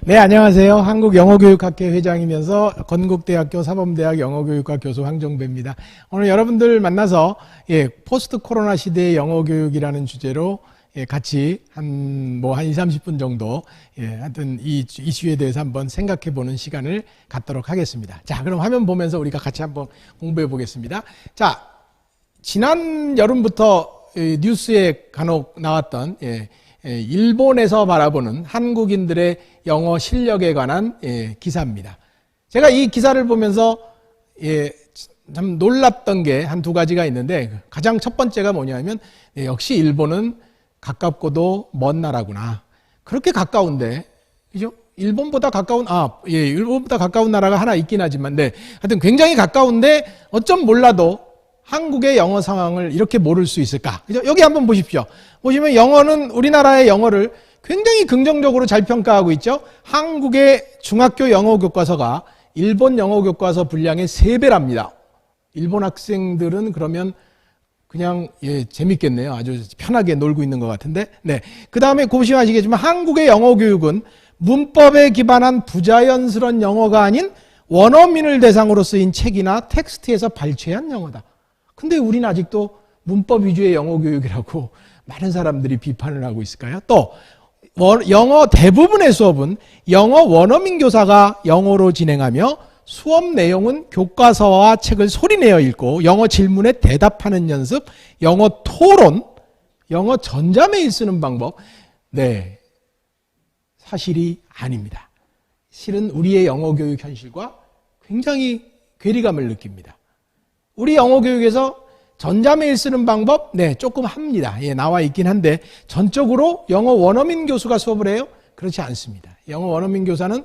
네, 안녕하세요. 한국영어교육학회 회장이면서 건국대학교 사범대학 영어교육과 교수 황정배입니다. 오늘 여러분들 만나서 포스트 코로나 시대의 영어교육이라는 주제로 같이 한 20, 30분 정도 하여튼 이 이슈에 대해서 한번 생각해 보는 시간을 갖도록 하겠습니다. 자, 그럼 화면 보면서 우리가 같이 한번 공부해 보겠습니다. 자, 지난 여름부터 뉴스에 간혹 나왔던 일본에서 바라보는 한국인들의 영어 실력에 관한 기사입니다. 제가 이 기사를 보면서 참 놀랐던 게 한 두 가지가 있는데, 가장 첫 번째가 뭐냐면 역시 일본은 가깝고도 먼 나라구나. 그렇게 가까운데, 그죠? 일본보다 가까운 나라가 하나 있긴 하지만, 하여튼 굉장히 가까운데 어쩜 몰라도 한국의 영어 상황을 이렇게 모를 수 있을까? 그죠? 여기 한번 보십시오. 보시면 영어는 우리나라의 영어를 굉장히 긍정적으로 잘 평가하고 있죠. 한국의 중학교 영어 교과서가 일본 영어 교과서 분량의 3배랍니다. 일본 학생들은 그러면 그냥 재밌겠네요. 아주 편하게 놀고 있는 것 같은데. 네. 그 다음에 보시면 아시겠지만 한국의 영어 교육은 문법에 기반한 부자연스러운 영어가 아닌 원어민을 대상으로 쓰인 책이나 텍스트에서 발췌한 영어다. 근데 우리는 아직도 문법 위주의 영어 교육이라고 많은 사람들이 비판을 하고 있을까요? 또 영어 대부분의 수업은 영어 원어민 교사가 영어로 진행하며 수업 내용은 교과서와 책을 소리내어 읽고 영어 질문에 대답하는 연습, 영어 토론, 영어 전자메일 쓰는 방법. 네, 사실이 아닙니다. 실은 우리의 영어 교육 현실과 굉장히 괴리감을 느낍니다. 우리 영어 교육에서 전자메일 쓰는 방법, 조금 합니다. 나와 있긴 한데, 전적으로 영어 원어민 교수가 수업을 해요? 그렇지 않습니다. 영어 원어민 교사는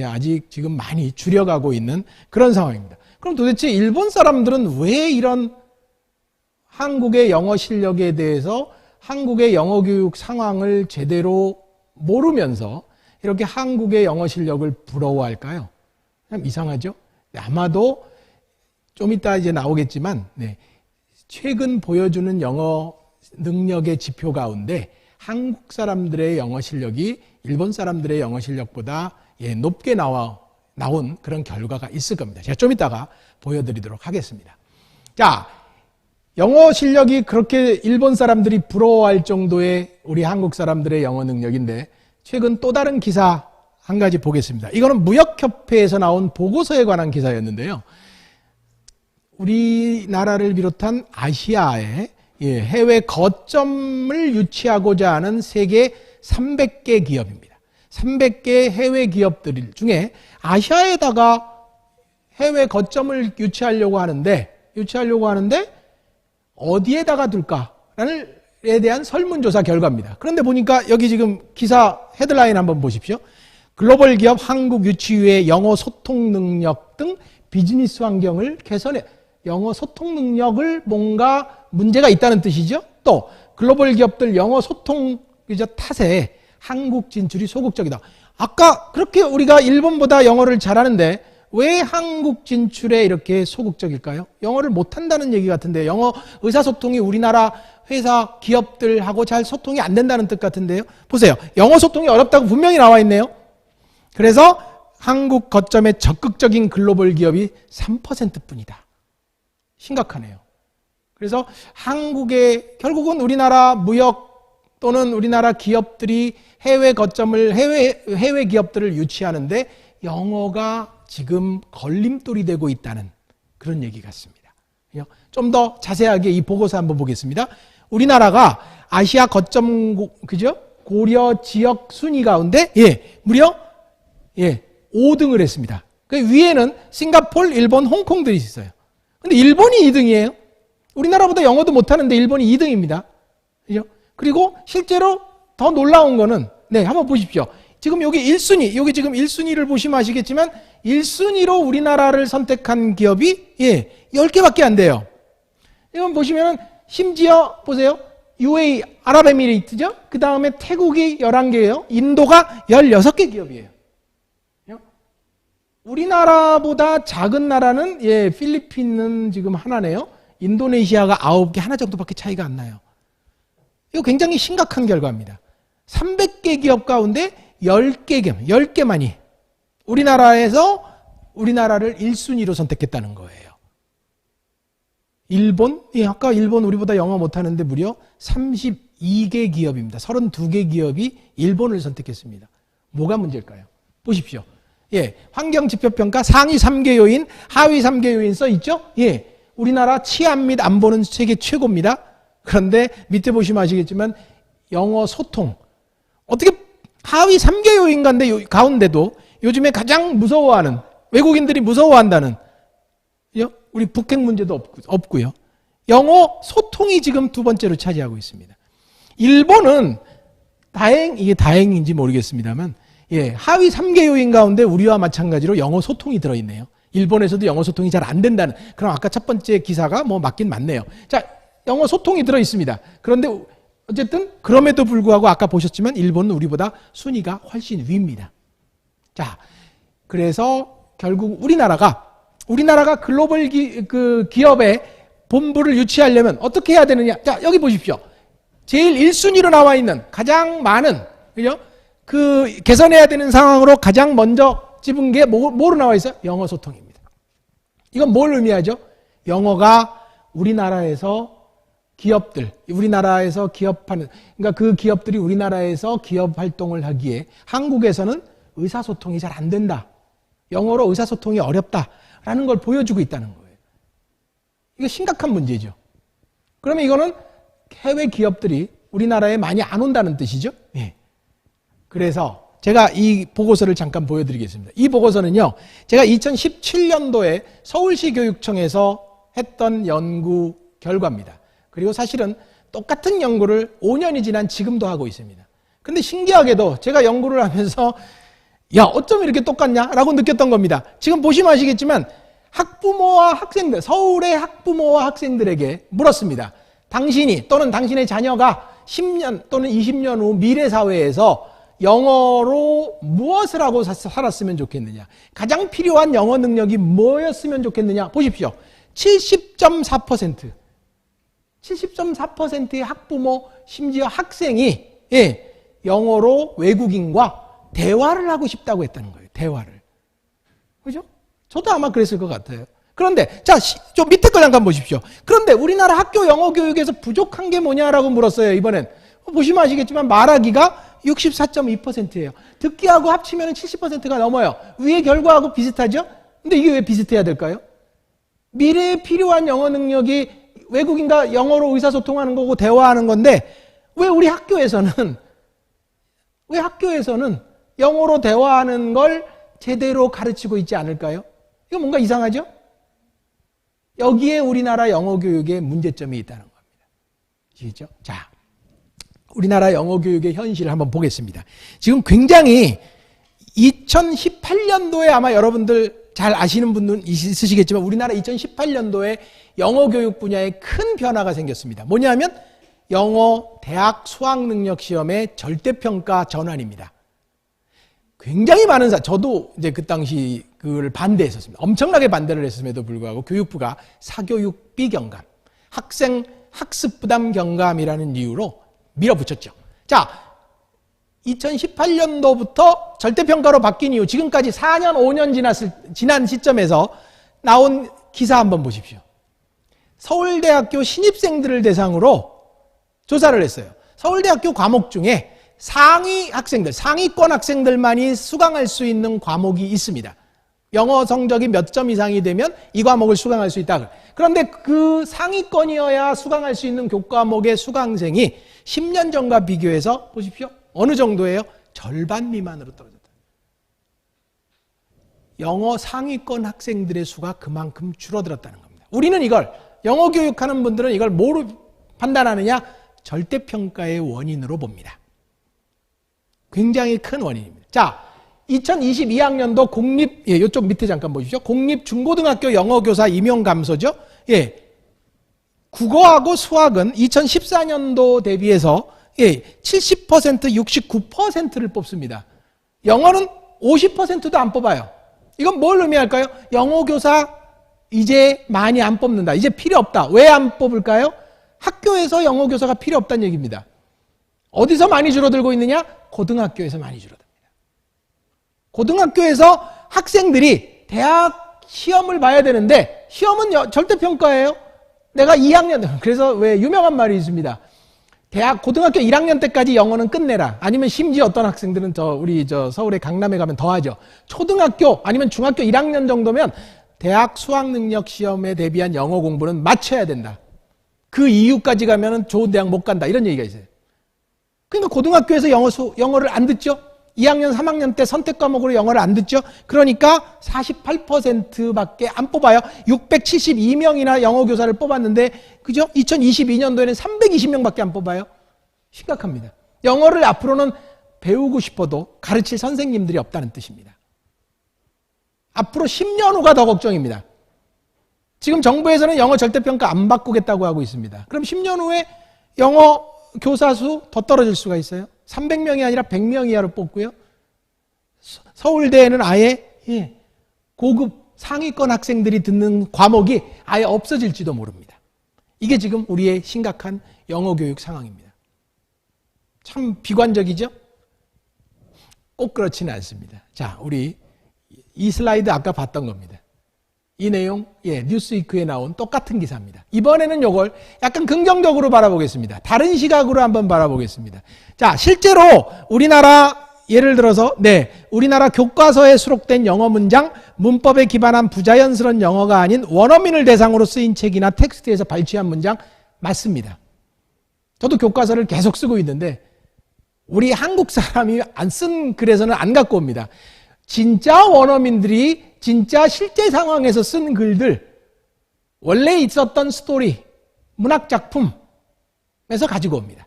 아직 지금 많이 줄여가고 있는 그런 상황입니다. 그럼 도대체 일본 사람들은 왜 이런 한국의 영어 실력에 대해서 한국의 영어 교육 상황을 제대로 모르면서 이렇게 한국의 영어 실력을 부러워할까요? 참 이상하죠? 아마도 좀 이따 이제 나오겠지만, 최근 보여주는 영어 능력의 지표 가운데 한국 사람들의 영어 실력이 일본 사람들의 영어 실력보다 높게 나온 그런 결과가 있을 겁니다. 제가 좀 이따가 보여드리도록 하겠습니다. 자, 영어 실력이 그렇게 일본 사람들이 부러워할 정도의 우리 한국 사람들의 영어 능력인데, 최근 또 다른 기사 한 가지 보겠습니다. 이거는 무역협회에서 나온 보고서에 관한 기사였는데요. 우리나라를 비롯한 아시아에 해외 거점을 유치하고자 하는 세계 300개 기업입니다. 300개 해외 기업들 중에 아시아에다가 해외 거점을 유치하려고 하는데 어디에다가 둘까에 대한 설문조사 결과입니다. 그런데 보니까 여기 지금 기사 헤드라인 한번 보십시오. 글로벌 기업 한국 유치위의 영어 소통 능력 등 비즈니스 환경을 개선해. 영어 소통 능력을 뭔가 문제가 있다는 뜻이죠. 또 글로벌 기업들 영어 소통 탓에 한국 진출이 소극적이다. 아까 그렇게 우리가 일본보다 영어를 잘하는데 왜 한국 진출에 이렇게 소극적일까요? 영어를 못한다는 얘기 같은데, 영어 의사소통이 우리나라 회사 기업들하고 잘 소통이 안 된다는 뜻 같은데요. 보세요. 영어 소통이 어렵다고 분명히 나와 있네요. 그래서 한국 거점의 적극적인 글로벌 기업이 3%뿐이다. 심각하네요. 그래서 결국은 우리나라 무역 또는 우리나라 기업들이 해외 기업들을 유치하는데 영어가 지금 걸림돌이 되고 있다는 그런 얘기 같습니다. 좀 더 자세하게 이 보고서 한번 보겠습니다. 우리나라가 아시아 거점, 고려 지역 순위 가운데, 무려, 5등을 했습니다. 그 위에는 싱가포르, 일본, 홍콩들이 있어요. 근데 일본이 2등이에요. 우리나라보다 영어도 못하는데 일본이 2등입니다. 그죠? 그리고 실제로 더 놀라운 거는, 한번 보십시오. 지금 여기 1순위, 여기 지금 1순위를 보시면 아시겠지만 1순위로 우리나라를 선택한 기업이 10개밖에 안 돼요. 이건 보시면 심지어 보세요. UAE, 아랍에미레이트죠? 그 다음에 태국이 11개예요. 인도가 16개 기업이에요. 우리나라보다 작은 나라는 필리핀은 지금 하나네요. 인도네시아가 9개, 하나 정도밖에 차이가 안 나요. 이거 굉장히 심각한 결과입니다. 300개 기업 가운데 10개만이 우리나라에서 우리나라를 1순위로 선택했다는 거예요. 일본? 예, 아까 일본 우리보다 영어 못하는데 무려 32개 기업입니다. 32개 기업이 일본을 선택했습니다. 뭐가 문제일까요? 보십시오. 예, 환경지표평가 상위 3개 요인, 하위 3개 요인 써있죠? 예, 우리나라 치안 및 안보는 세계 최고입니다. 그런데 밑에 보시면 아시겠지만 영어 소통. 어떻게 하위 3개 요인 가운데도 요즘에 가장 무서워하는, 외국인들이 무서워한다는, 우리 북핵 문제도 없고요. 영어 소통이 지금 두 번째로 차지하고 있습니다. 일본은 이게 다행인지 모르겠습니다만, 예, 하위 3개 요인 가운데 우리와 마찬가지로 영어 소통이 들어있네요. 일본에서도 영어 소통이 잘 안 된다는, 그럼 아까 첫 번째 기사가 뭐 맞긴 맞네요. 자, 영어 소통이 들어있습니다. 그런데 어쨌든 그럼에도 불구하고 아까 보셨지만 일본은 우리보다 순위가 훨씬 위입니다. 자, 그래서 결국 우리나라가 글로벌 기업의 본부를 유치하려면 어떻게 해야 되느냐? 자, 여기 보십시오. 제일 1순위로 나와 있는 가장 많은, 그죠? 개선해야 되는 상황으로 가장 먼저 집은 게 뭐로 나와 있어요? 영어 소통입니다. 이건 뭘 의미하죠? 영어가 우리나라에서 기업하는, 그러니까 그 기업들이 우리나라에서 기업 활동을 하기에 한국에서는 의사소통이 잘 안 된다. 영어로 의사소통이 어렵다라는 걸 보여주고 있다는 거예요. 이거 심각한 문제죠. 그러면 이거는 해외 기업들이 우리나라에 많이 안 온다는 뜻이죠. 예. 그래서 제가 이 보고서를 잠깐 보여드리겠습니다. 이 보고서는요, 제가 2017년도에 서울시 교육청에서 했던 연구 결과입니다. 그리고 사실은 똑같은 연구를 5년이 지난 지금도 하고 있습니다. 근데 신기하게도 제가 연구를 하면서 야, 어쩜 이렇게 똑같냐? 라고 느꼈던 겁니다. 지금 보시면 아시겠지만 학부모와 학생들, 서울의 학부모와 학생들에게 물었습니다. 당신이 또는 당신의 자녀가 10년 또는 20년 후 미래사회에서 영어로 무엇을 하고 살았으면 좋겠느냐? 가장 필요한 영어 능력이 뭐였으면 좋겠느냐? 보십시오. 70.4%의 학부모, 심지어 학생이 영어로 외국인과 대화를 하고 싶다고 했다는 거예요. 대화를. 그죠? 저도 아마 그랬을 것 같아요. 그런데 자, 좀 밑에 거 잠깐 보십시오. 그런데 우리나라 학교 영어 교육에서 부족한 게 뭐냐라고 물었어요. 이번엔. 보시면 아시겠지만 말하기가 64.2%예요. 듣기하고 합치면 70%가 넘어요. 위의 결과하고 비슷하죠? 근데 이게 왜 비슷해야 될까요? 미래에 필요한 영어 능력이 외국인과 영어로 의사소통하는 거고 대화하는 건데 왜 우리 학교에서는 영어로 대화하는 걸 제대로 가르치고 있지 않을까요? 이거 뭔가 이상하죠? 여기에 우리나라 영어 교육에 문제점이 있다는 겁니다. 아시겠죠? 자, 우리나라 영어 교육의 현실을 한번 보겠습니다. 지금 굉장히 2018년도에 아마 여러분들 잘 아시는 분은 있으시겠지만 우리나라 2018년도에 영어 교육 분야에 큰 변화가 생겼습니다. 뭐냐면 영어 대학 수학능력 시험의 절대평가 전환입니다. 굉장히 많은 저도 이제 그 당시 그걸 반대했었습니다. 엄청나게 반대를 했음에도 불구하고 교육부가 사교육비 경감, 학생 학습 부담 경감이라는 이유로 밀어붙였죠. 자, 2018년도부터 절대평가로 바뀐 이후 지금까지 4년, 5년 지난 시점에서 나온 기사 한번 보십시오. 서울대학교 신입생들을 대상으로 조사를 했어요. 서울대학교 과목 중에 상위권 학생들만이 수강할 수 있는 과목이 있습니다. 영어 성적이 몇 점 이상이 되면 이 과목을 수강할 수 있다. 그런데 그 상위권이어야 수강할 수 있는 교과목의 수강생이 10년 전과 비교해서 보십시오. 어느 정도예요? 절반 미만으로 떨어졌다. 영어 상위권 학생들의 수가 그만큼 줄어들었다는 겁니다. 우리는 이걸, 영어 교육하는 분들은 이걸 뭐로 판단하느냐? 절대평가의 원인으로 봅니다. 굉장히 큰 원인입니다. 자, 2022학년도 이쪽 밑에 잠깐 보십시오. 공립중고등학교 영어교사 임용감소죠. 국어하고 수학은 2014년도 대비해서 70%, 69%를 뽑습니다. 영어는 50%도 안 뽑아요. 이건 뭘 의미할까요? 영어교사 이제 많이 안 뽑는다. 이제 필요 없다. 왜 안 뽑을까요? 학교에서 영어교사가 필요 없다는 얘기입니다. 어디서 많이 줄어들고 있느냐? 고등학교에서 많이 줄어듭니다. 고등학교에서 학생들이 대학 시험을 봐야 되는데 시험은 절대평가예요. 내가 2학년, 그래서 왜 유명한 말이 있습니다. 고등학교 1학년 때까지 영어는 끝내라. 아니면 심지어 어떤 학생들은 우리 서울의 강남에 가면 더 하죠. 초등학교 아니면 중학교 1학년 정도면 대학 수학능력 시험에 대비한 영어 공부는 마쳐야 된다. 그 이후까지 가면은 좋은 대학 못 간다. 이런 얘기가 있어요. 그러니까 고등학교에서 영어를 안 듣죠? 2학년, 3학년 때 선택 과목으로 영어를 안 듣죠? 그러니까 48%밖에 안 뽑아요. 672명이나 영어 교사를 뽑았는데, 그죠? 2022년도에는 320명밖에 안 뽑아요. 심각합니다. 영어를 앞으로는 배우고 싶어도 가르칠 선생님들이 없다는 뜻입니다. 앞으로 10년 후가 더 걱정입니다. 지금 정부에서는 영어 절대평가 안 바꾸겠다고 하고 있습니다. 그럼 10년 후에 영어 교사 수 더 떨어질 수가 있어요. 300명이 아니라 100명 이하로 뽑고요. 서울대에는 아예 고급 상위권 학생들이 듣는 과목이 아예 없어질지도 모릅니다. 이게 지금 우리의 심각한 영어 교육 상황입니다. 참 비관적이죠? 꼭 그렇지는 않습니다. 자, 우리 이 슬라이드 아까 봤던 겁니다. 이 내용, 뉴스위크에 나온 똑같은 기사입니다. 이번에는 이걸 약간 긍정적으로 바라보겠습니다. 다른 시각으로 한번 바라보겠습니다. 자, 실제로 우리나라 예를 들어서 우리나라 교과서에 수록된 영어 문장, 문법에 기반한 부자연스러운 영어가 아닌 원어민을 대상으로 쓰인 책이나 텍스트에서 발췌한 문장 맞습니다. 저도 교과서를 계속 쓰고 있는데 우리 한국 사람이 안 쓴 글에서는 안 갖고 옵니다. 진짜 원어민들이 진짜 실제 상황에서 쓴 글들, 원래 있었던 스토리, 문학작품에서 가지고 옵니다.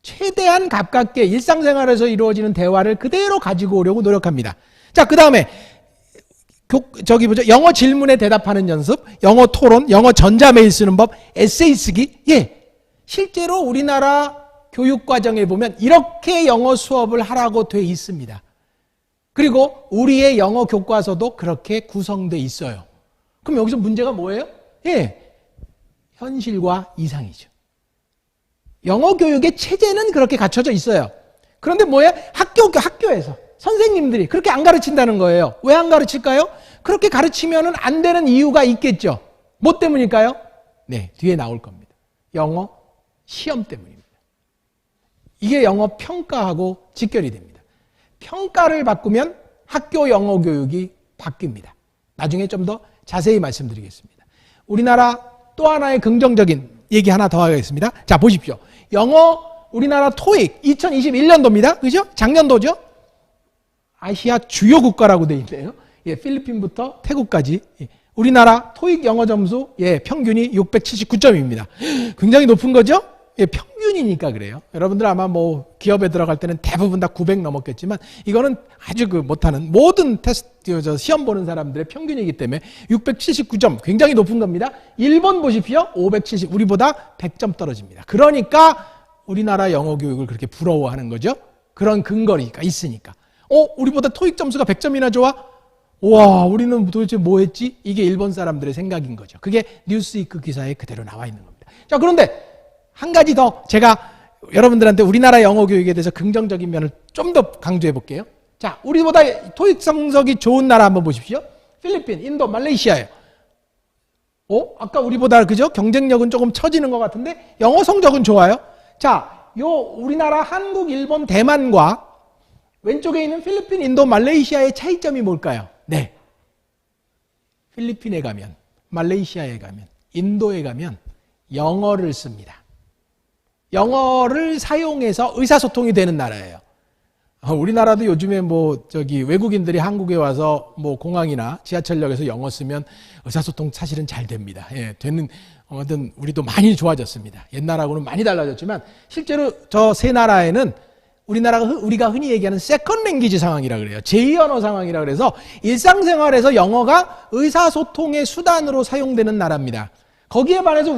최대한 가깝게 일상생활에서 이루어지는 대화를 그대로 가지고 오려고 노력합니다. 자, 그 다음에 영어 질문에 대답하는 연습, 영어 토론, 영어 전자메일 쓰는 법, 에세이 쓰기. 실제로 우리나라 교육과정에 보면 이렇게 영어 수업을 하라고 돼 있습니다. 그리고 우리의 영어 교과서도 그렇게 구성되어 있어요. 그럼 여기서 문제가 뭐예요? 현실과 이상이죠. 영어 교육의 체제는 그렇게 갖춰져 있어요. 그런데 뭐예요? 학교에서 선생님들이 그렇게 안 가르친다는 거예요. 왜 안 가르칠까요? 그렇게 가르치면 안 되는 이유가 있겠죠. 뭐 때문일까요? 뒤에 나올 겁니다. 영어 시험 때문입니다. 이게 영어 평가하고 직결이 됩니다. 평가를 바꾸면 학교 영어 교육이 바뀝니다. 나중에 좀 더 자세히 말씀드리겠습니다. 우리나라 또 하나의 긍정적인 얘기 하나 더 하겠습니다. 자, 보십시오. 영어 우리나라 토익 2021년도입니다. 그죠? 작년도죠? 아시아 주요 국가라고 되어 있네요. 필리핀부터 태국까지. 우리나라 토익 영어 점수 평균이 679점입니다. 굉장히 높은 거죠? 평균이니까 그래요. 여러분들 아마 기업에 들어갈 때는 대부분 다 900 넘었겠지만 이거는 아주 못하는 모든 테스트 시험 보는 사람들의 평균이기 때문에 679점 굉장히 높은 겁니다. 일본 보십시오. 570 우리보다 100점 떨어집니다. 그러니까 우리나라 영어 교육을 그렇게 부러워하는 거죠. 그런 근거가 있으니까. 우리보다 토익 점수가 100점이나 좋아? 와, 우리는 도대체 뭐 했지? 이게 일본 사람들의 생각인 거죠. 그게 뉴스위크 기사에 그대로 나와 있는 겁니다. 자, 그런데 한 가지 더 제가 여러분들한테 우리나라 영어 교육에 대해서 긍정적인 면을 좀 더 강조해 볼게요. 자, 우리보다 토익 성적이 좋은 나라 한번 보십시오. 필리핀, 인도, 말레이시아예요. 아까 우리보다 그죠? 경쟁력은 조금 처지는 것 같은데 영어 성적은 좋아요. 자, 우리나라, 한국, 일본, 대만과 왼쪽에 있는 필리핀, 인도, 말레이시아의 차이점이 뭘까요? 필리핀에 가면, 말레이시아에 가면, 인도에 가면 영어를 씁니다. 영어를 사용해서 의사소통이 되는 나라예요. 우리나라도 요즘에 외국인들이 한국에 와서 공항이나 지하철역에서 영어 쓰면 의사소통 사실은 잘 됩니다. 아무튼 우리도 많이 좋아졌습니다. 옛날하고는 많이 달라졌지만 실제로 저 세 나라에는 우리가 흔히 얘기하는 세컨 랭귀지 상황이라 그래요. 제2언어 상황이라 그래서 일상생활에서 영어가 의사소통의 수단으로 사용되는 나라입니다. 거기에 반해서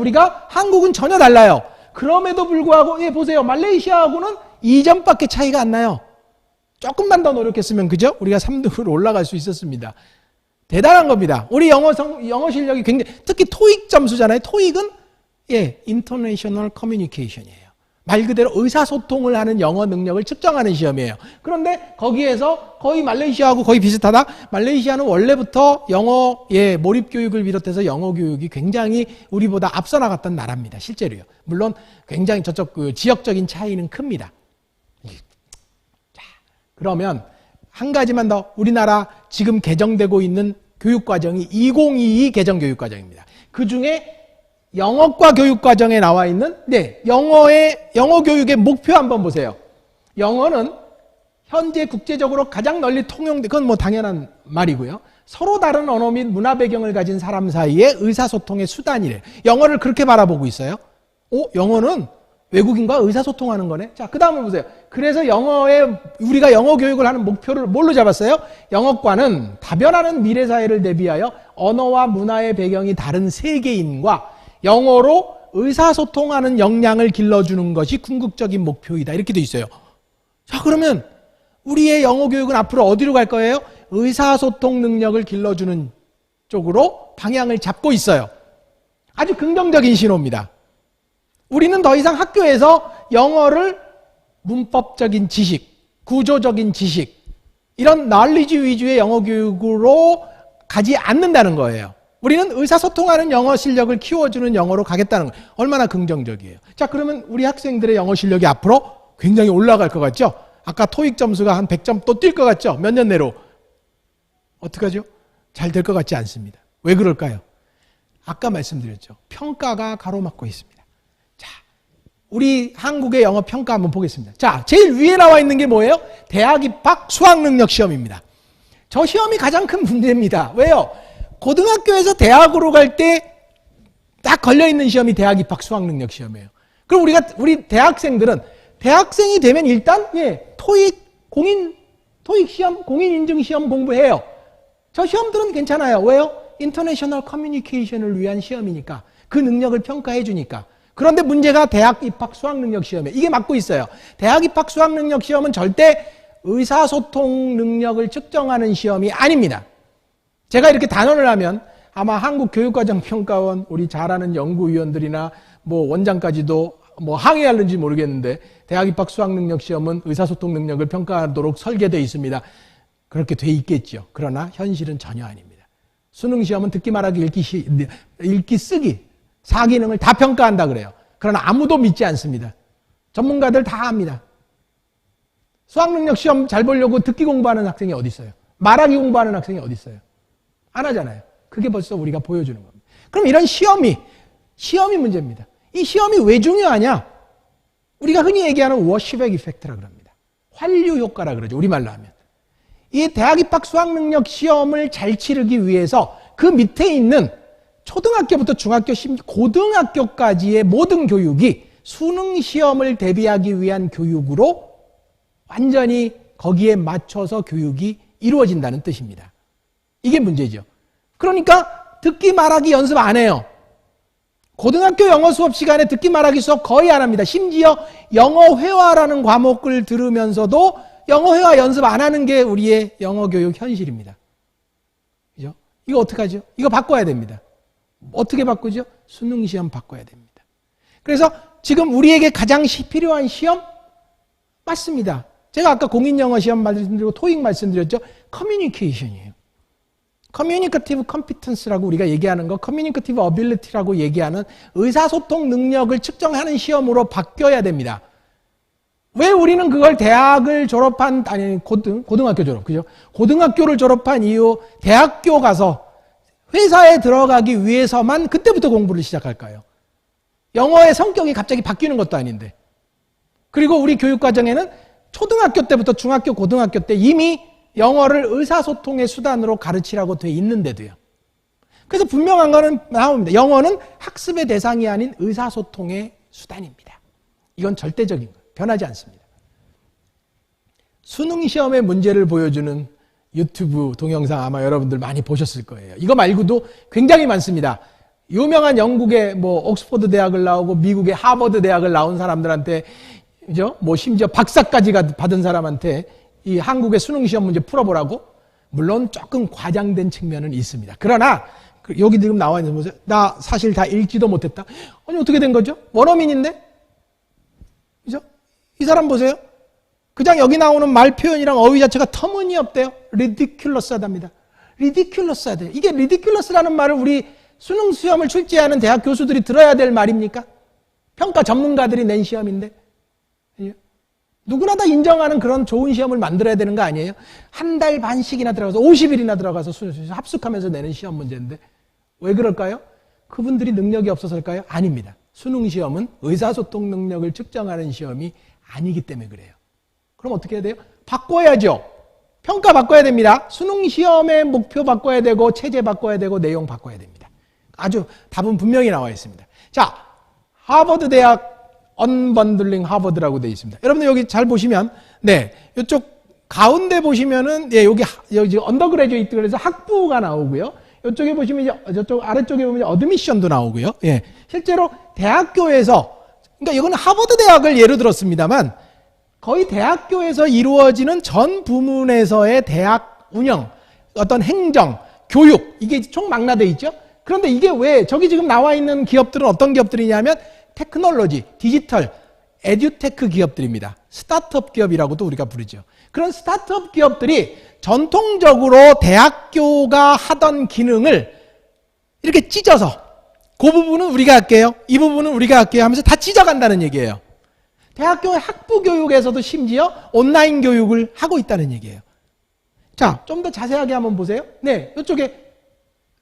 한국은 전혀 달라요. 그럼에도 불구하고 보세요. 말레이시아하고는 2점밖에 차이가 안 나요. 조금만 더 노력했으면 그죠? 우리가 3등으로 올라갈 수 있었습니다. 대단한 겁니다. 우리 영어 실력이 굉장히 특히 토익 점수잖아요. 토익은 International Communication이에요. 말 그대로 의사소통을 하는 영어 능력을 측정하는 시험이에요. 그런데 거기에서 거의 말레이시아하고 거의 비슷하다. 말레이시아는 원래부터 영어의 몰입 교육을 비롯해서 영어 교육이 굉장히 우리보다 앞서 나갔던 나라입니다. 실제로요. 물론 굉장히 저쪽 그 지역적인 차이는 큽니다. 자, 그러면 한 가지만 더. 우리나라 지금 개정되고 있는 교육과정이 2022 개정교육과정입니다. 그 중에 영어과 교육과정에 나와 있는 영어 교육의 목표 한번 보세요. 영어는 현재 국제적으로 가장 널리 통용된, 그건 뭐 당연한 말이고요. 서로 다른 언어 및 문화 배경을 가진 사람 사이의 의사소통의 수단이래요. 영어를 그렇게 바라보고 있어요. 영어는 외국인과 의사소통하는 거네. 자, 그 다음을 보세요. 그래서 우리가 영어 교육을 하는 목표를 뭘로 잡았어요? 영어과는 다변화하는 미래 사회를 대비하여 언어와 문화의 배경이 다른 세계인과 영어로 의사소통하는 역량을 길러주는 것이 궁극적인 목표이다. 이렇게 돼 있어요. 자, 그러면 우리의 영어 교육은 앞으로 어디로 갈 거예요? 의사소통 능력을 길러주는 쪽으로 방향을 잡고 있어요. 아주 긍정적인 신호입니다. 우리는 더 이상 학교에서 영어를 문법적인 지식, 구조적인 지식, 이런 knowledge 위주의 영어 교육으로 가지 않는다는 거예요. 우리는 의사소통하는 영어 실력을 키워주는 영어로 가겠다는 거예요. 얼마나 긍정적이에요. 자, 그러면 우리 학생들의 영어 실력이 앞으로 굉장히 올라갈 것 같죠? 아까 토익 점수가 한 100점 또 뛸 것 같죠? 몇 년 내로. 어떡하죠? 잘 될 것 같지 않습니다. 왜 그럴까요? 아까 말씀드렸죠. 평가가 가로막고 있습니다. 자, 우리 한국의 영어 평가 한번 보겠습니다. 자, 제일 위에 나와 있는 게 뭐예요? 대학 입학 수학능력 시험입니다. 저 시험이 가장 큰 문제입니다. 왜요? 고등학교에서 대학으로 갈 때 딱 걸려있는 시험이 대학 입학 수학능력 시험이에요. 그럼 우리 대학생들은 대학생이 되면 일단 토익 시험, 공인인증 시험 공부해요. 저 시험들은 괜찮아요. 왜요? 인터내셔널 커뮤니케이션을 위한 시험이니까. 그 능력을 평가해 주니까. 그런데 문제가 대학 입학 수학능력 시험이에요. 이게 맞고 있어요. 대학 입학 수학능력 시험은 절대 의사소통 능력을 측정하는 시험이 아닙니다. 제가 이렇게 단언을 하면 아마 한국교육과정평가원, 우리 잘 아는 연구위원들이나 뭐 원장까지도 뭐 항의하는지 모르겠는데 대학 입학 수학능력 시험은 의사소통 능력을 평가하도록 설계되어 있습니다. 그렇게 돼 있겠죠. 그러나 현실은 전혀 아닙니다. 수능시험은 듣기 말하기 읽기 쓰기 4기능을 다 평가한다 그래요. 그러나 아무도 믿지 않습니다. 전문가들 다 압니다. 수학능력 시험 잘 보려고 듣기 공부하는 학생이 어디 있어요? 말하기 공부하는 학생이 어디 있어요? 안 하잖아요. 그게 벌써 우리가 보여주는 겁니다. 그럼 이런 시험이 문제입니다. 이 시험이 왜 중요하냐? 우리가 흔히 얘기하는 워시백 이펙트라 그럽니다. 환류 효과라 그러죠. 우리말로 하면. 이 대학 입학 수학능력 시험을 잘 치르기 위해서 그 밑에 있는 초등학교부터 중학교, 고등학교까지의 모든 교육이 수능 시험을 대비하기 위한 교육으로 완전히 거기에 맞춰서 교육이 이루어진다는 뜻입니다. 이게 문제죠. 그러니까 듣기 말하기 연습 안 해요. 고등학교 영어 수업 시간에 듣기 말하기 수업 거의 안 합니다. 심지어 영어 회화라는 과목을 들으면서도 영어 회화 연습 안 하는 게 우리의 영어 교육 현실입니다. 그죠? 이거 어떡하죠? 이거 바꿔야 됩니다. 어떻게 바꾸죠? 수능 시험 바꿔야 됩니다. 그래서 지금 우리에게 가장 필요한 시험? 맞습니다. 제가 아까 공인영어 시험 말씀드리고 토익 말씀드렸죠. 커뮤니케이션이에요. 커뮤니케이티브 컴피턴스라고 우리가 얘기하는 거, 커뮤니케이티브 어빌리티라고 얘기하는 의사소통 능력을 측정하는 시험으로 바뀌어야 됩니다. 왜 우리는 그걸 대학을 졸업한, 아니, 고등학교 졸업, 그죠? 고등학교를 졸업한 이후 대학교 가서 회사에 들어가기 위해서만 그때부터 공부를 시작할까요? 영어의 성격이 갑자기 바뀌는 것도 아닌데. 그리고 우리 교육과정에는 초등학교 때부터 중학교, 고등학교 때 이미 영어를 의사소통의 수단으로 가르치라고 돼 있는데도요. 그래서 분명한 거는 나옵니다. 영어는 학습의 대상이 아닌 의사소통의 수단입니다. 이건 절대적인 거예요. 변하지 않습니다. 수능 시험의 문제를 보여주는 유튜브 동영상 아마 여러분들 많이 보셨을 거예요. 이거 말고도 굉장히 많습니다. 유명한 영국의 옥스퍼드 대학을 나오고 미국의 하버드 대학을 나온 사람들한테, 그죠? 심지어 박사까지 받은 사람한테 이 한국의 수능 시험 문제 풀어보라고? 물론 조금 과장된 측면은 있습니다. 그러나 여기 지금 나와 있는 보세요. 나 사실 다 읽지도 못했다. 아니 어떻게 된 거죠? 원어민인데? 그죠? 이 사람 보세요. 그냥 여기 나오는 말 표현이랑 어휘 자체가 터무니없대요. ridiculous하답니다. ridiculous하대요. 이게 ridiculous라는 말을 우리 수능 시험을 출제하는 대학 교수들이 들어야 될 말입니까? 평가 전문가들이 낸 시험인데. 누구나 다 인정하는 그런 좋은 시험을 만들어야 되는 거 아니에요? 한 달 반씩이나 들어가서 50일이나 들어가서 합숙하면서 내는 시험 문제인데 왜 그럴까요? 그분들이 능력이 없어서일까요? 아닙니다. 수능 시험은 의사소통 능력을 측정하는 시험이 아니기 때문에 그래요. 그럼 어떻게 해야 돼요? 바꿔야죠. 평가 바꿔야 됩니다. 수능 시험의 목표 바꿔야 되고 체제 바꿔야 되고 내용 바꿔야 됩니다. 아주 답은 분명히 나와 있습니다. 자, 하버드 대학 언번들링 하버드라고 되어 있습니다. 여러분들 여기 잘 보시면, 네, 이쪽 가운데 보시면은, 예, 여기 언더그래주에이트 그래서 학부가 나오고요. 이쪽에 보시면 이제 저쪽 아래쪽에 보면 어드미션도 나오고요. 예, 실제로 대학교에서, 그러니까 이거는 하버드 대학을 예로 들었습니다만 거의 대학교에서 이루어지는 전 부문에서의 대학 운영, 어떤 행정, 교육 이게 총망라돼 있죠. 그런데 이게 왜 저기 지금 나와 있는 기업들은 어떤 기업들이냐면 테크놀로지, 디지털, 에듀테크 기업들입니다. 스타트업 기업이라고도 우리가 부르죠. 그런 스타트업 기업들이 전통적으로 대학교가 하던 기능을 이렇게 찢어서 그 부분은 우리가 할게요. 이 부분은 우리가 할게요 하면서 다 찢어간다는 얘기예요. 대학교의 학부 교육에서도 심지어 온라인 교육을 하고 있다는 얘기예요. 자, 좀 더 자세하게 한번 보세요. 네, 이쪽에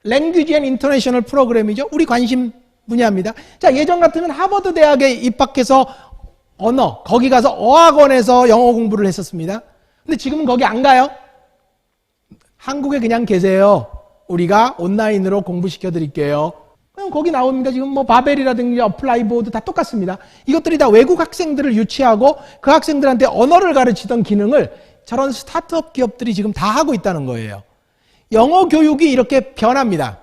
Language and International 프로그램이죠. 우리 관심 분야입니다. 자, 예전 같으면 하버드 대학에 입학해서 언어, 거기 가서 어학원에서 영어 공부를 했었습니다. 근데 지금은 거기 안 가요. 한국에 그냥 계세요. 우리가 온라인으로 공부시켜 드릴게요. 그럼 거기 나옵니다. 지금 뭐 바벨이라든지 어플라이보드 다 똑같습니다. 이것들이 다 외국 학생들을 유치하고 그 학생들한테 언어를 가르치던 기능을 저런 스타트업 기업들이 지금 다 하고 있다는 거예요. 영어 교육이 이렇게 변합니다.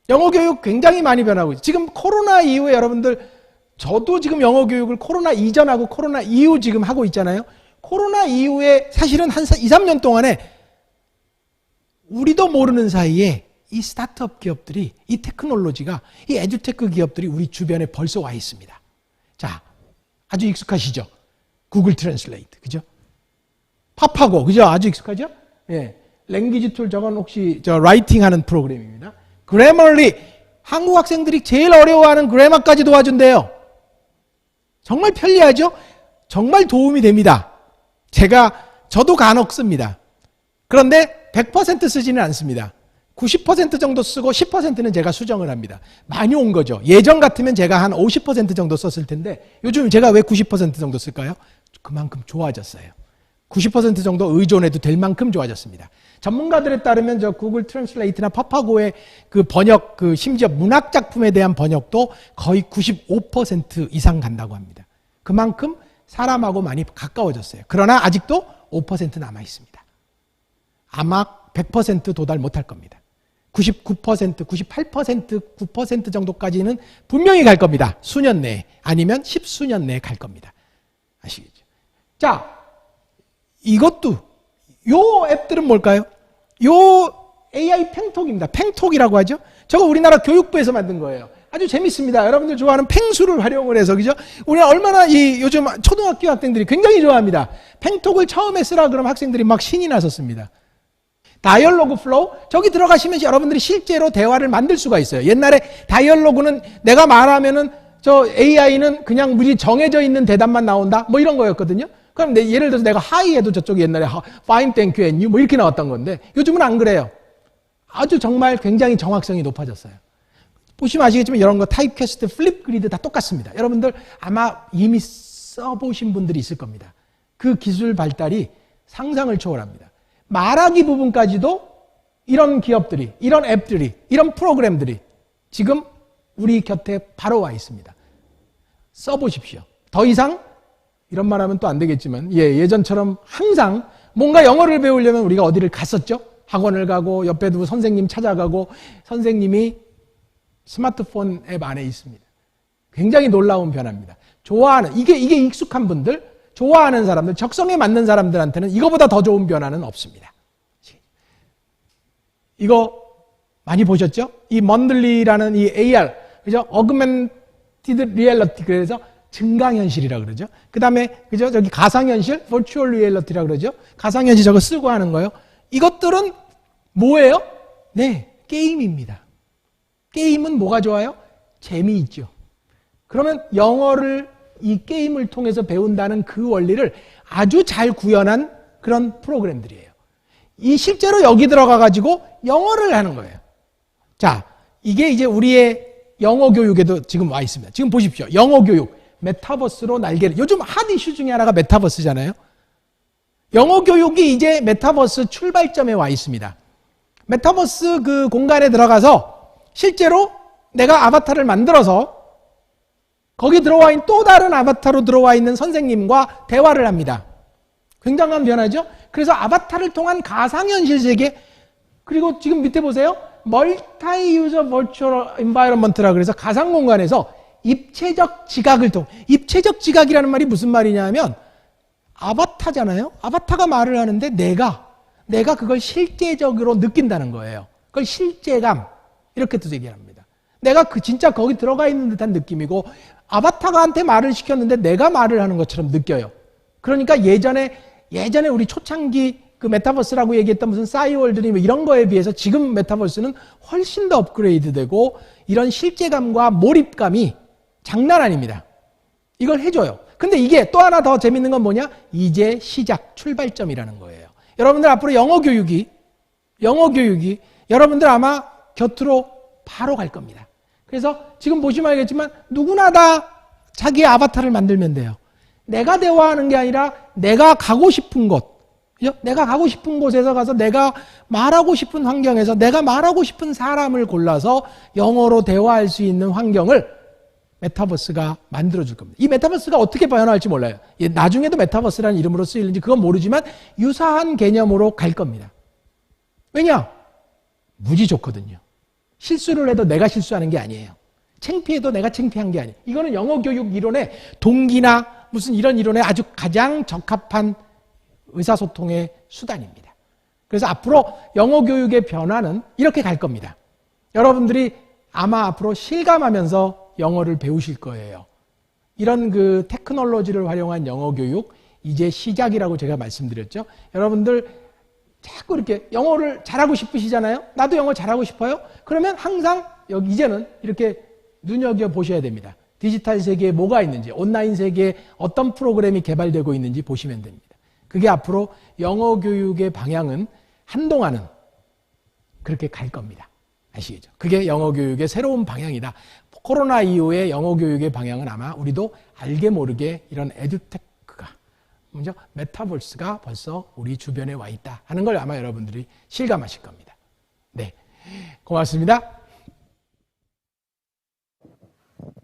영어 교육 굉장히 많이 변하고 있어요. 지금 코로나 이후에 여러분들 저도 지금 영어 교육을 코로나 이전하고 코로나 이후 지금 하고 있잖아요. 코로나 이후에 사실은 한 2, 3년 동안에 우리도 모르는 사이에 이 스타트업 기업들이, 이 테크놀로지가, 이 에듀테크 기업들이 우리 주변에 벌써 와 있습니다. 자, 아주 익숙하시죠? 구글 트랜슬레이트, 그죠? 팝하고, 그죠? 아주 익숙하죠? 예. 랭귀지 툴 저건 혹시 라이팅 하는 프로그램입니다. 그래머리, 한국 학생들이 제일 어려워하는 그래머까지 도와준대요. 정말 편리하죠? 정말 도움이 됩니다. 저도 간혹 씁니다. 그런데 100% 쓰지는 않습니다. 90% 정도 쓰고 10%는 제가 수정을 합니다. 많이 온 거죠. 예전 같으면 제가 한 50% 정도 썼을 텐데 요즘 제가 왜 90% 정도 쓸까요? 그만큼 좋아졌어요. 90% 정도 의존해도 될 만큼 좋아졌습니다. 전문가들에 따르면 저 구글 트랜슬레이트나 파파고의 그 번역, 그 심지어 문학 작품에 대한 번역도 거의 95% 이상 간다고 합니다. 그만큼 사람하고 많이 가까워졌어요. 그러나 아직도 5% 남아 있습니다. 아마 100% 도달 못할 겁니다. 99%, 98%, 9% 정도까지는 분명히 갈 겁니다. 수년 내에. 아니면 10수년 내에 갈 겁니다. 아시겠죠? 자, 이것도, 요 앱들은 뭘까요? 요 AI 팽톡입니다. 팽톡이라고 하죠? 저거 우리나라 교육부에서 만든 거예요. 아주 재밌습니다. 여러분들 좋아하는 팽수를 활용을 해서, 그죠? 우리가 얼마나 요즘 초등학교 학생들이 굉장히 좋아합니다. 팽톡을 처음에 쓰라 그러면 학생들이 막 신이 났었습니다. 다이얼로그 플로우, 저기 들어가시면 여러분들이 실제로 대화를 만들 수가 있어요. 옛날에 다이얼로그는 내가 말하면은 저 AI는 그냥 미리 정해져 있는 대답만 나온다 뭐 이런 거였거든요. 그럼 예를 들어서 내가 하이 해도 저쪽에 옛날에 fine, thank you, and you 뭐 이렇게 나왔던 건데 요즘은 안 그래요. 아주 정말 굉장히 정확성이 높아졌어요. 보시면 아시겠지만 이런 거 타입캐스트, 플립 그리드 다 똑같습니다. 여러분들 아마 이미 써보신 분들이 있을 겁니다. 그 기술 발달이 상상을 초월합니다. 말하기 부분까지도 이런 기업들이, 이런 앱들이, 이런 프로그램들이 지금 우리 곁에 바로 와 있습니다. 써보십시오. 더 이상 이런 말 하면 또 안 되겠지만 예전처럼 항상 뭔가 영어를 배우려면 우리가 어디를 갔었죠? 학원을 가고 옆에 두고 선생님 찾아가고 선생님이 스마트폰 앱 안에 있습니다. 굉장히 놀라운 변화입니다. 좋아하는, 이게 익숙한 분들, 좋아하는 사람들, 적성에 맞는 사람들한테는 이거보다 더 좋은 변화는 없습니다. 이거 많이 보셨죠? 이 먼들리라는 이 AR, 그죠? Augmented Reality, 그래서 증강현실이라 그러죠. 그 다음에, 그죠? 저기 가상현실, virtual reality라 그러죠. 가상현실 저거 쓰고 하는 거예요. 이것들은 뭐예요? 네, 게임입니다. 게임은 뭐가 좋아요? 재미있죠. 그러면 영어를 이 게임을 통해서 배운다는 그 원리를 아주 잘 구현한 그런 프로그램들이에요. 이 실제로 여기 들어가 가지고 영어를 하는 거예요. 자, 이게 이제 우리의 영어 교육에도 지금 와 있습니다. 지금 보십시오. 영어 교육, 메타버스로 날개를. 요즘 핫 이슈 중에 하나가 메타버스잖아요. 영어 교육이 이제 메타버스 출발점에 와 있습니다. 메타버스 그 공간에 들어가서 실제로 내가 아바타를 만들어서 거기 들어와 있는 또 다른 아바타로 들어와 있는 선생님과 대화를 합니다. 굉장한 변화죠? 그래서 아바타를 통한 가상현실 세계, 그리고 지금 밑에 보세요. 멀티 유저 버추얼 인바이러먼트라 그래서 가상 공간에서 입체적 지각을 입체적 지각이라는 말이 무슨 말이냐면 아바타잖아요. 아바타가 말을 하는데 내가 그걸 실제적으로 느낀다는 거예요. 그걸 실제감 이렇게 또 얘기합니다. 내가 진짜 거기 들어가 있는 듯한 느낌이고 아바타가한테 말을 시켰는데 내가 말을 하는 것처럼 느껴요. 그러니까 예전에 우리 초창기 그 메타버스라고 얘기했던 무슨 싸이월드니 뭐 이런 거에 비해서 지금 메타버스는 훨씬 더 업그레이드되고 이런 실제감과 몰입감이 장난 아닙니다. 이걸 해줘요. 근데 이게 또 하나 더 재밌는 건 뭐냐? 이제 시작, 출발점이라는 거예요. 여러분들 앞으로 영어 교육이 여러분들 아마 곁으로 바로 갈 겁니다. 그래서 지금 보시면 알겠지만 누구나 다 자기의 아바타를 만들면 돼요. 내가 대화하는 게 아니라 내가 가고 싶은 곳, 내가 가고 싶은 곳에서 가서 내가 말하고 싶은 환경에서 내가 말하고 싶은 사람을 골라서 영어로 대화할 수 있는 환경을 메타버스가 만들어줄 겁니다. 이 메타버스가 어떻게 변할지 몰라요. 나중에도 메타버스라는 이름으로 쓰일는지 그건 모르지만 유사한 개념으로 갈 겁니다. 왜냐? 무지 좋거든요. 실수를 해도 내가 실수하는 게 아니에요. 창피해도 내가 창피한 게 아니에요. 이거는 영어 교육 이론의 동기나 무슨 이런 이론에 아주 가장 적합한 의사소통의 수단입니다. 그래서 앞으로 영어 교육의 변화는 이렇게 갈 겁니다. 여러분들이 아마 앞으로 실감하면서 영어를 배우실 거예요. 이런 그 테크놀로지를 활용한 영어 교육 이제 시작이라고 제가 말씀드렸죠. 여러분들 자꾸 이렇게 영어를 잘하고 싶으시잖아요. 나도 영어 잘하고 싶어요. 그러면 항상 여기 이제는 이렇게 눈여겨보셔야 됩니다. 디지털 세계에 뭐가 있는지, 온라인 세계에 어떤 프로그램이 개발되고 있는지 보시면 됩니다. 그게 앞으로 영어 교육의 방향은 한동안은 그렇게 갈 겁니다. 아시겠죠? 그게 영어 교육의 새로운 방향이다. 코로나 이후에 영어 교육의 방향은 아마 우리도 알게 모르게 이런 에듀테크가, 먼저 메타버스가 벌써 우리 주변에 와 있다 하는 걸 아마 여러분들이 실감하실 겁니다. 네, 고맙습니다.